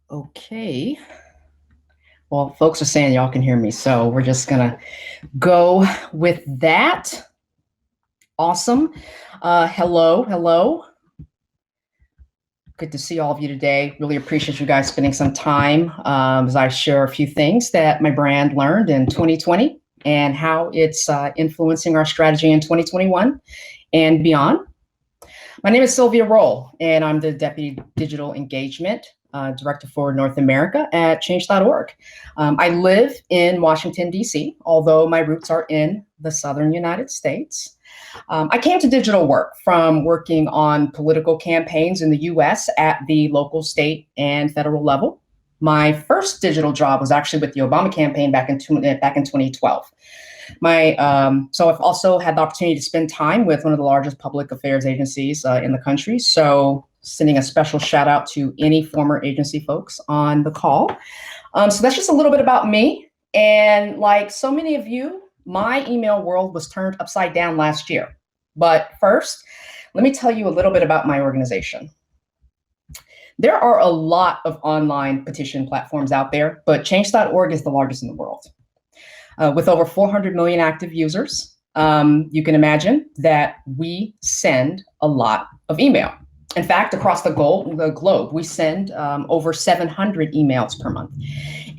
Okay. Well, folks are saying y'all can hear me, so we're just gonna go with that. Awesome. Hello. Good to see all of you today. Really appreciate you guys spending some time as I share a few things that my brand learned in 2020 and how it's influencing our strategy in 2021 and beyond. My name is Sylvia Rolle, and I'm the Deputy Digital Engagement Director for North America at Change.org. I live in Washington, D.C., although my roots are in the Southern United States. I came to digital work from working on political campaigns in the U.S. at the local, state, and federal level. My first digital job was actually with the Obama campaign back in 2012. So I've also had the opportunity to spend time with one of the largest public affairs agencies in the country. So sending a special shout out to any former agency folks on the call. So that's just a little bit about me. And like so many of you, my email world was turned upside down last year. But first, let me tell you a little bit about my organization. There are a lot of online petition platforms out there, but Change.org is the largest in the world. With over 400 million active users, you can imagine that we send a lot of email. In fact, across the globe, we send over 700 emails per month.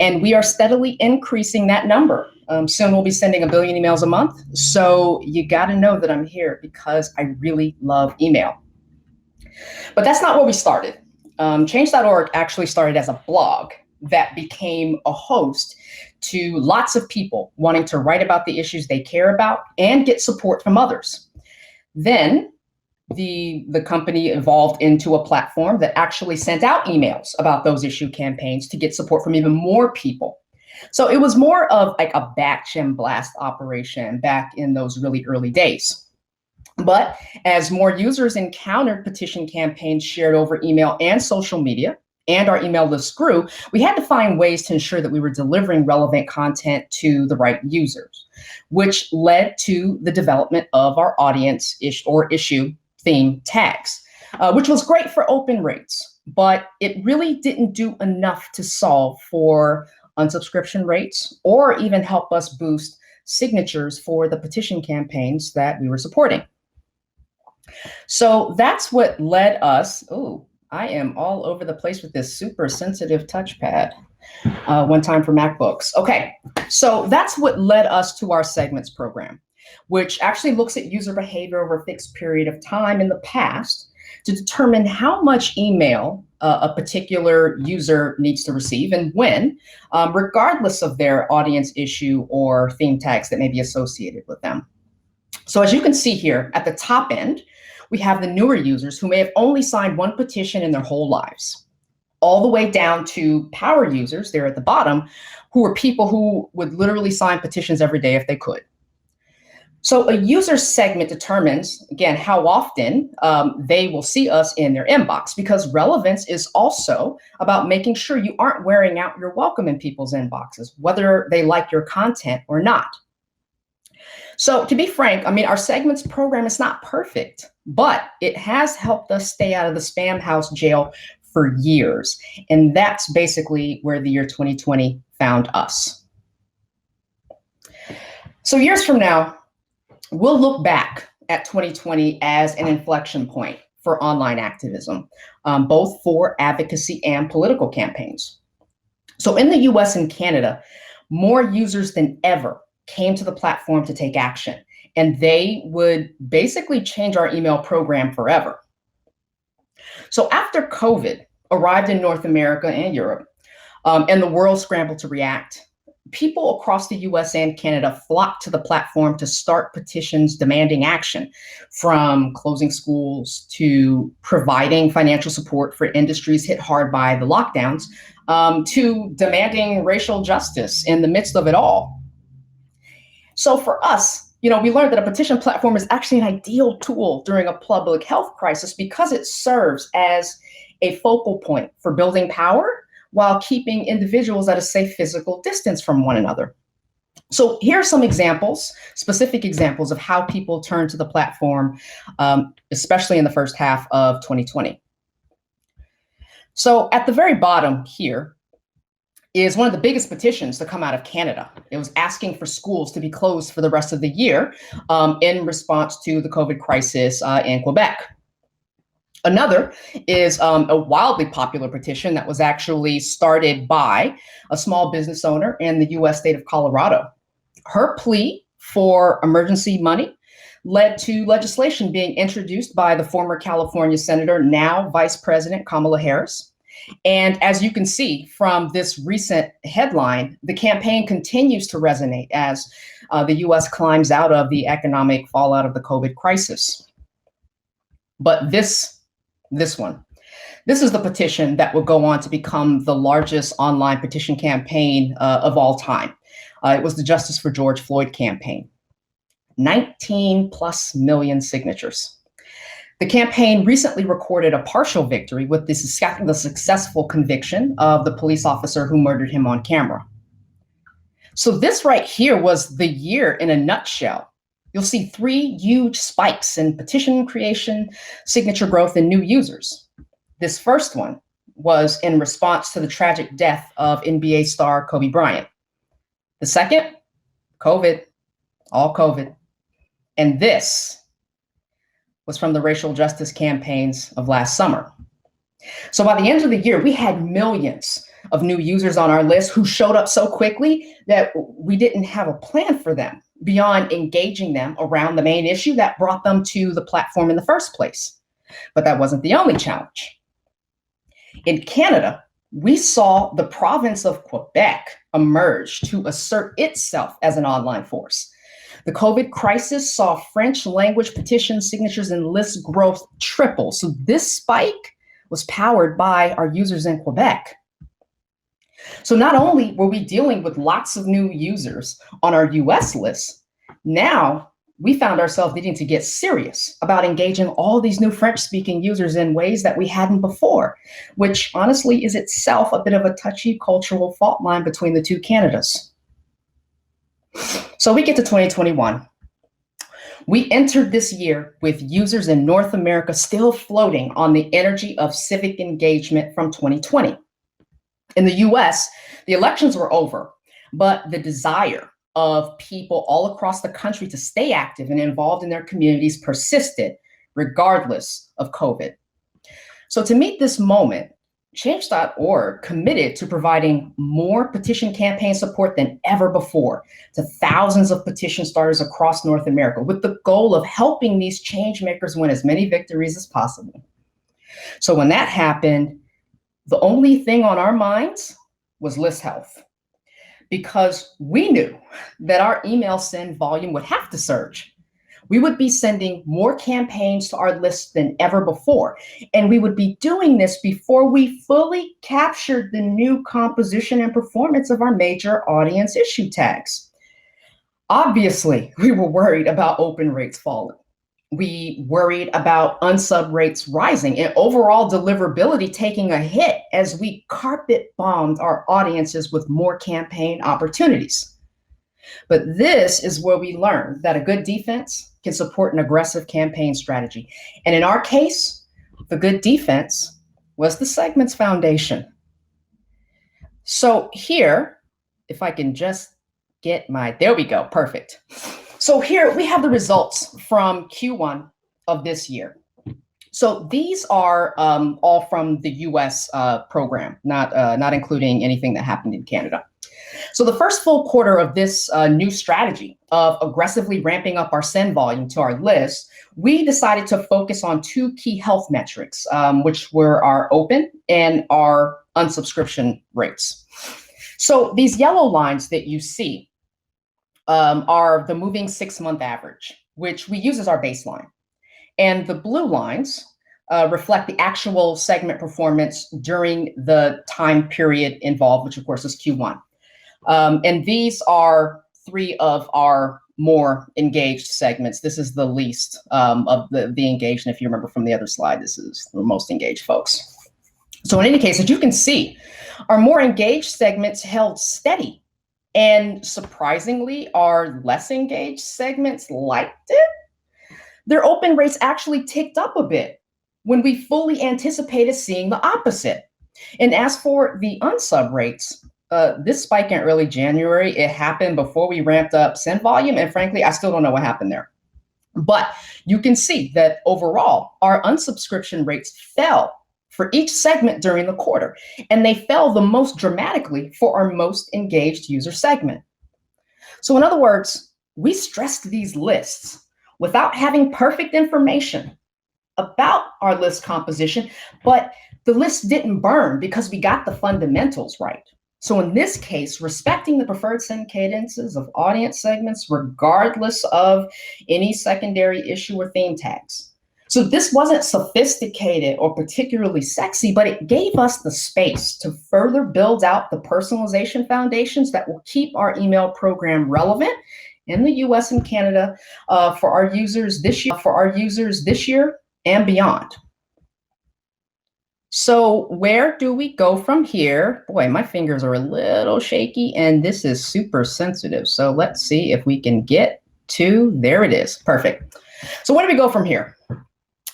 And we are steadily increasing that number. Soon we'll be sending 1 billion emails a month. So you got to know that I'm here because I really love email. But that's not where we started. Change.org actually started as a blog that became a host to lots of people wanting to write about the issues they care about and get support from others. Then the company evolved into a platform that actually sent out emails about those issue campaigns to get support from even more people. So it was more of like a batch and blast operation back in those really early days. But as more users encountered petition campaigns shared over email and social media, and our email list grew, we had to find ways to ensure that we were delivering relevant content to the right users, which led to the development of our audience issue theme tags, which was great for open rates, but it really didn't do enough to solve for unsubscription rates or even help us boost signatures for the petition campaigns that we were supporting. So that's what led us, I am all over the place with this super sensitive touchpad. One time for MacBooks. Okay, so that's what led us to our segments program, which actually looks at user behavior over a fixed period of time in the past to determine how much email a particular user needs to receive and when, regardless of their audience issue or theme tags that may be associated with them. So as you can see here at the top end, we have the newer users who may have only signed one petition in their whole lives, all the way down to power users there at the bottom, who are people who would literally sign petitions every day if they could. So a user segment determines, again, how often they will see us in their inbox, because relevance is also about making sure you aren't wearing out your welcome in people's inboxes, whether they like your content or not. So to be frank, I mean, our segments program is not perfect, but it has helped us stay out of the spam house jail for years. And that's basically where the year 2020 found us. So years from now, we'll look back at 2020 as an inflection point for online activism, both for advocacy and political campaigns. So in the US and Canada, more users than ever came to the platform to take action, and they would basically change our email program forever. So after COVID arrived in North America and Europe, and the world scrambled to react, people across the US and Canada flocked to the platform to start petitions demanding action, from closing schools to providing financial support for industries hit hard by the lockdowns, to demanding racial justice in the midst of it all. So for us, we learned that a petition platform is actually an ideal tool during a public health crisis because it serves as a focal point for building power while keeping individuals at a safe physical distance from one another. So here are some examples, specific examples of how people turn to the platform, especially in the first half of 2020. So at the very bottom here is one of the biggest petitions to come out of Canada. It was asking for schools to be closed for the rest of the year in response to the COVID crisis in Quebec. Another is a wildly popular petition that was actually started by a small business owner in the US state of Colorado. Her plea for emergency money led to legislation being introduced by the former California Senator, now Vice President Kamala Harris. And as you can see from this recent headline, the campaign continues to resonate as the US climbs out of the economic fallout of the COVID crisis. But this one, this is the petition that will go on to become the largest online petition campaign of all time. It was the Justice for George Floyd campaign. 19+ million signatures. The campaign recently recorded a partial victory with the successful conviction of the police officer who murdered him on camera. So this right here was the year in a nutshell. You'll see 3 huge spikes in petition creation, signature growth, and new users. This first one was in response to the tragic death of NBA star Kobe Bryant. The second, COVID, all COVID. And this was from the racial justice campaigns of last summer. So by the end of the year, we had millions of new users on our list who showed up so quickly that we didn't have a plan for them beyond engaging them around the main issue that brought them to the platform in the first place. But that wasn't the only challenge. In Canada, we saw the province of Quebec emerge to assert itself as an online force. The COVID crisis saw French language petition signatures and list growth triple. So this spike was powered by our users in Quebec. So not only were we dealing with lots of new users on our US list, now we found ourselves needing to get serious about engaging all these new French-speaking users in ways that we hadn't before, which honestly is itself a bit of a touchy cultural fault line between the two Canadas. So we get to 2021. We entered this year with users in North America still floating on the energy of civic engagement from 2020. In the US, the elections were over, but the desire of people all across the country to stay active and involved in their communities persisted regardless of COVID. So to meet this moment, Change.org committed to providing more petition campaign support than ever before to thousands of petition starters across North America, with the goal of helping these change makers win as many victories as possible. So when that happened, the only thing on our minds was list health, because we knew that our email send volume would have to surge. We would be sending more campaigns to our list than ever before. And we would be doing this before we fully captured the new composition and performance of our major audience issue tags. Obviously, we were worried about open rates falling. We worried about unsub rates rising and overall deliverability taking a hit as we carpet bombed our audiences with more campaign opportunities. But this is where we learned that a good defense can support an aggressive campaign strategy. And in our case, the good defense was the segment's foundation. So here, if I can just get there we go, perfect. So here we have the results from Q1 of this year. So these are all from the US program, not including anything that happened in Canada. So the first full quarter of this new strategy of aggressively ramping up our send volume to our list, we decided to focus on 2 key health metrics, which were our open and our unsubscription rates. So these yellow lines that you see are the moving 6-month average, which we use as our baseline. And the blue lines reflect the actual segment performance during the time period involved, which of course is Q1. And these are 3 of our more engaged segments. This is the least of the engaged. And if you remember from the other slide, this is the most engaged folks. So in any case, as you can see, our more engaged segments held steady. And surprisingly, our less engaged segments liked it. Their open rates actually ticked up a bit when we fully anticipated seeing the opposite. And as for the unsub rates, this spike in early January, it happened before we ramped up send volume. And frankly, I still don't know what happened there. But you can see that overall, our unsubscription rates fell for each segment during the quarter, and they fell the most dramatically for our most engaged user segment. So in other words, we stressed these lists without having perfect information about our list composition, but the list didn't burn because we got the fundamentals right. So in this case, respecting the preferred send cadences of audience segments, regardless of any secondary issue or theme tags. So this wasn't sophisticated or particularly sexy, but it gave us the space to further build out the personalization foundations that will keep our email program relevant in the US and Canada for our users this year and beyond. So where do we go from here? Boy, my fingers are a little shaky and this is super sensitive. So let's see if we can get to, there it is. Perfect. So where do we go from here?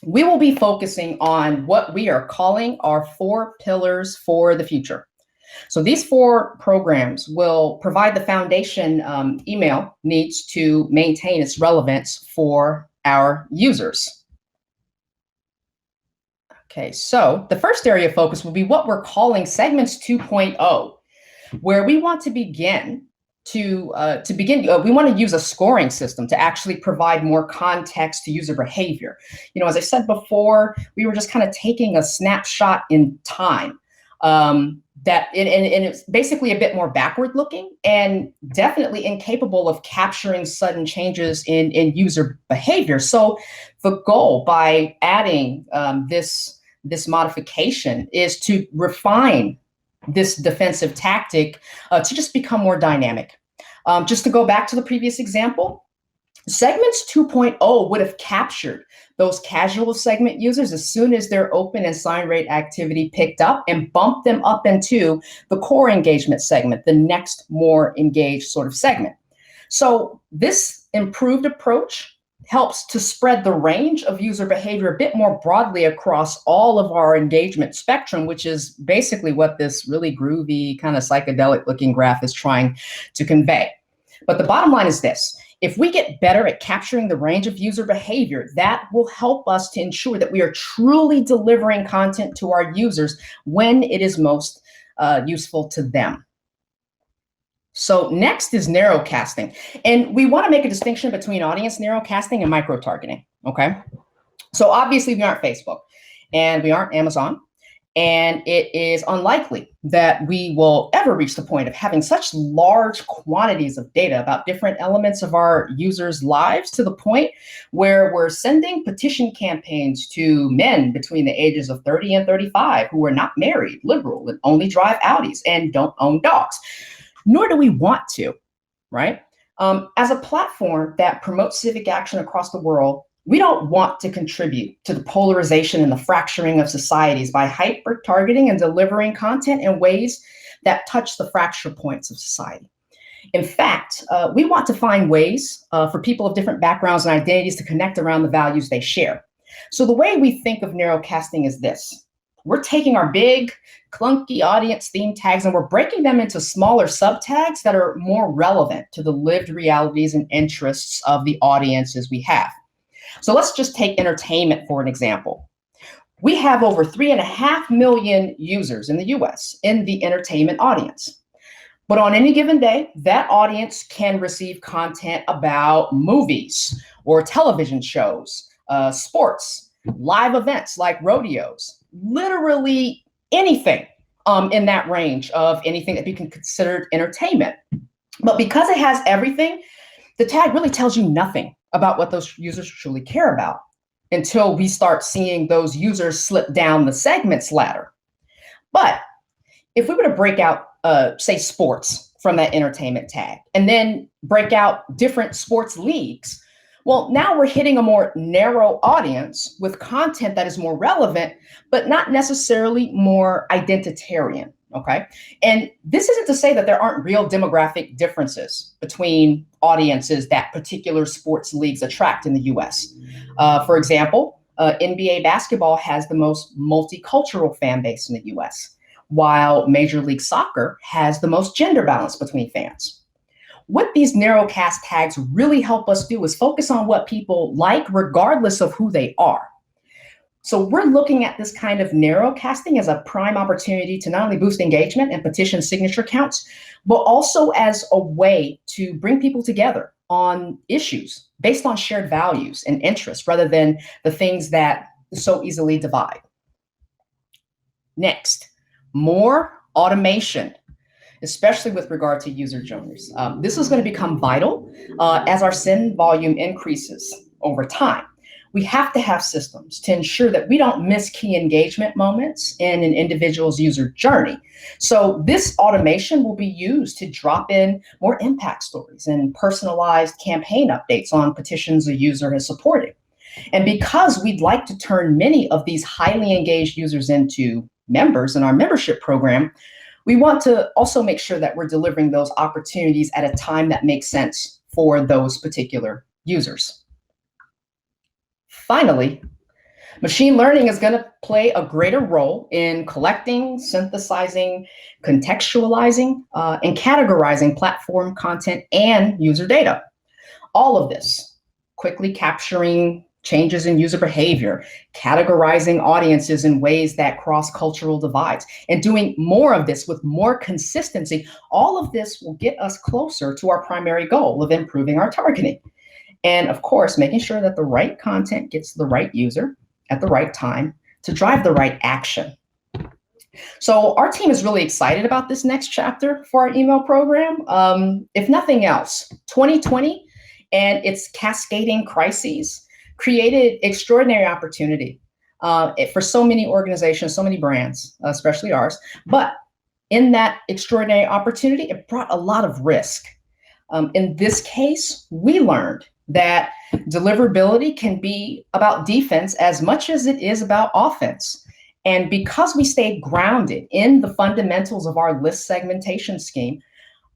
We will be focusing on what we are calling our 4 pillars for the future. So these 4 programs will provide the foundation email needs to maintain its relevance for our users. Okay, so the first area of focus will be what we're calling segments 2.0, where we want to begin we want to use a scoring system to actually provide more context to user behavior. You know, as I said before, we were just kind of taking a snapshot in time. And it's basically a bit more backward looking and definitely incapable of capturing sudden changes in user behavior. So the goal by adding this modification is to refine this defensive tactic to just become more dynamic. Just to go back to the previous example, segments 2.0 would have captured those casual segment users as soon as their open and sign rate activity picked up and bumped them up into the core engagement segment, the next more engaged sort of segment. So this improved approach helps to spread the range of user behavior a bit more broadly across all of our engagement spectrum, which is basically what this really groovy kind of psychedelic looking graph is trying to convey. But the bottom line is this: if we get better at capturing the range of user behavior, that will help us to ensure that we are truly delivering content to our users when it is most useful to them. So next is narrowcasting. And we want to make a distinction between audience narrowcasting and micro-targeting, okay? So obviously we aren't Facebook and we aren't Amazon, and it is unlikely that we will ever reach the point of having such large quantities of data about different elements of our users' lives to the point where we're sending petition campaigns to men between the ages of 30 and 35 who are not married, liberal, and only drive Audis and don't own dogs. Nor do we want to, right? As a platform that promotes civic action across the world, we don't want to contribute to the polarization and the fracturing of societies by hyper-targeting and delivering content in ways that touch the fracture points of society. In fact, we want to find ways for people of different backgrounds and identities to connect around the values they share. So the way we think of narrowcasting is this: we're taking our big, clunky audience theme tags and we're breaking them into smaller subtags that are more relevant to the lived realities and interests of the audiences we have. So let's just take entertainment for an example. We have over 3.5 million users in the US in the entertainment audience. But on any given day, that audience can receive content about movies or television shows, sports, live events like rodeos, literally anything in that range of anything that we can consider entertainment. But because it has everything, the tag really tells you nothing about what those users truly care about until we start seeing those users slip down the segments ladder. But if we were to break out, say, sports from that entertainment tag and then break out different sports leagues, well, now we're hitting a more narrow audience with content that is more relevant, but not necessarily more identitarian, okay? And this isn't to say that there aren't real demographic differences between audiences that particular sports leagues attract in the US. For example, NBA basketball has the most multicultural fan base in the US, while Major League Soccer has the most gender balance between fans. What these narrowcast tags really help us do is focus on what people like, regardless of who they are. So we're looking at this kind of narrowcasting as a prime opportunity to not only boost engagement and petition signature counts, but also as a way to bring people together on issues based on shared values and interests, rather than the things that so easily divide. Next, more automation, especially with regard to user journals. This is going to become vital as our send volume increases over time. We have to have systems to ensure that we don't miss key engagement moments in an individual's user journey. So this automation will be used to drop in more impact stories and personalized campaign updates on petitions a user has supported. And because we'd like to turn many of these highly engaged users into members in our membership program, we want to also make sure that we're delivering those opportunities at a time that makes sense for those particular users. Finally, machine learning is going to play a greater role in collecting, synthesizing, contextualizing, and categorizing platform content and user data. All of this, quickly capturing changes in user behavior, categorizing audiences in ways that cross cultural divides, and doing more of this with more consistency, all of this will get us closer to our primary goal of improving our targeting. And of course, making sure that the right content gets to the right user at the right time to drive the right action. So our team is really excited about this next chapter for our email program. If nothing else, 2020 and its cascading crises created extraordinary opportunity for so many organizations, so many brands, especially ours. But in that extraordinary opportunity, it brought a lot of risk. In this case, we learned that deliverability can be about defense as much as it is about offense. And because we stayed grounded in the fundamentals of our list segmentation scheme,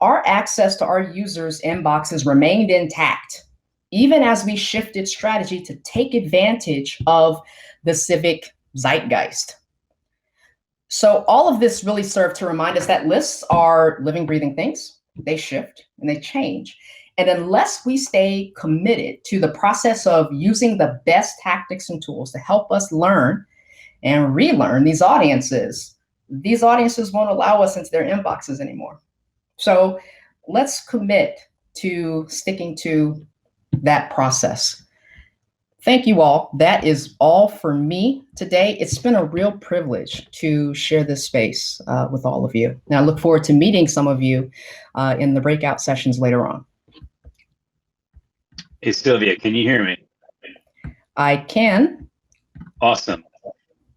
our access to our users' inboxes remained intact, even as we shifted strategy to take advantage of the civic zeitgeist. So all of this really served to remind us that lists are living, breathing things. They shift and they change. And unless we stay committed to the process of using the best tactics and tools to help us learn and relearn these audiences won't allow us into their inboxes anymore. So let's commit to sticking to that process. Thank you all. That is all for me today. It's been a real privilege to share this space with all of you. And I look forward to meeting some of you in the breakout sessions later on. Hey, Sylvia, can you hear me? I can. Awesome.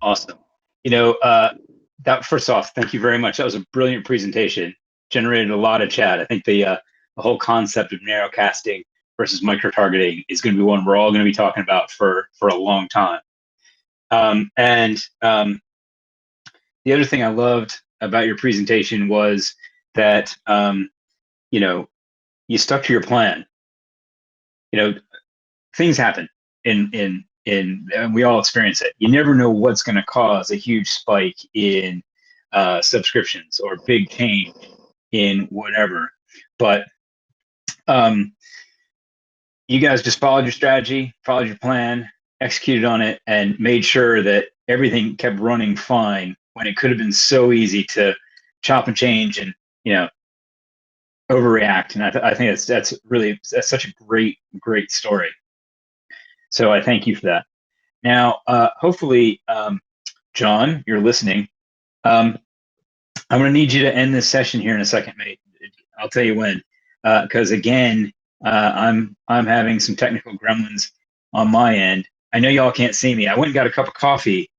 Awesome. You know, that first off, thank you very much. That was a brilliant presentation, generated a lot of chat. I think the whole concept of narrowcasting versus micro-targeting is going to be one we're all going to be talking about for a long time. The other thing I loved about your presentation was that, you know, you stuck to your plan. You know, things happen and we all experience it. You never know what's going to cause a huge spike in subscriptions or big change in whatever. But you guys just followed your strategy, followed your plan, executed on it, and made sure that everything kept running fine when it could have been so easy to chop and change and, you know, overreact. And I think that's such a great story. So I thank you for that. Now, hopefully, John, you're listening. I'm going to need you to end this session here in a second, mate. I'll tell you when, because again, I'm having some technical gremlins on my end. I know y'all can't see me. I went and got a cup of coffee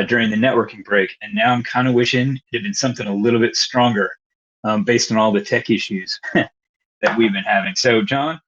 during the networking break, and now I'm kind of wishing it had been something a little bit stronger based on all the tech issues that we've been having. So, John,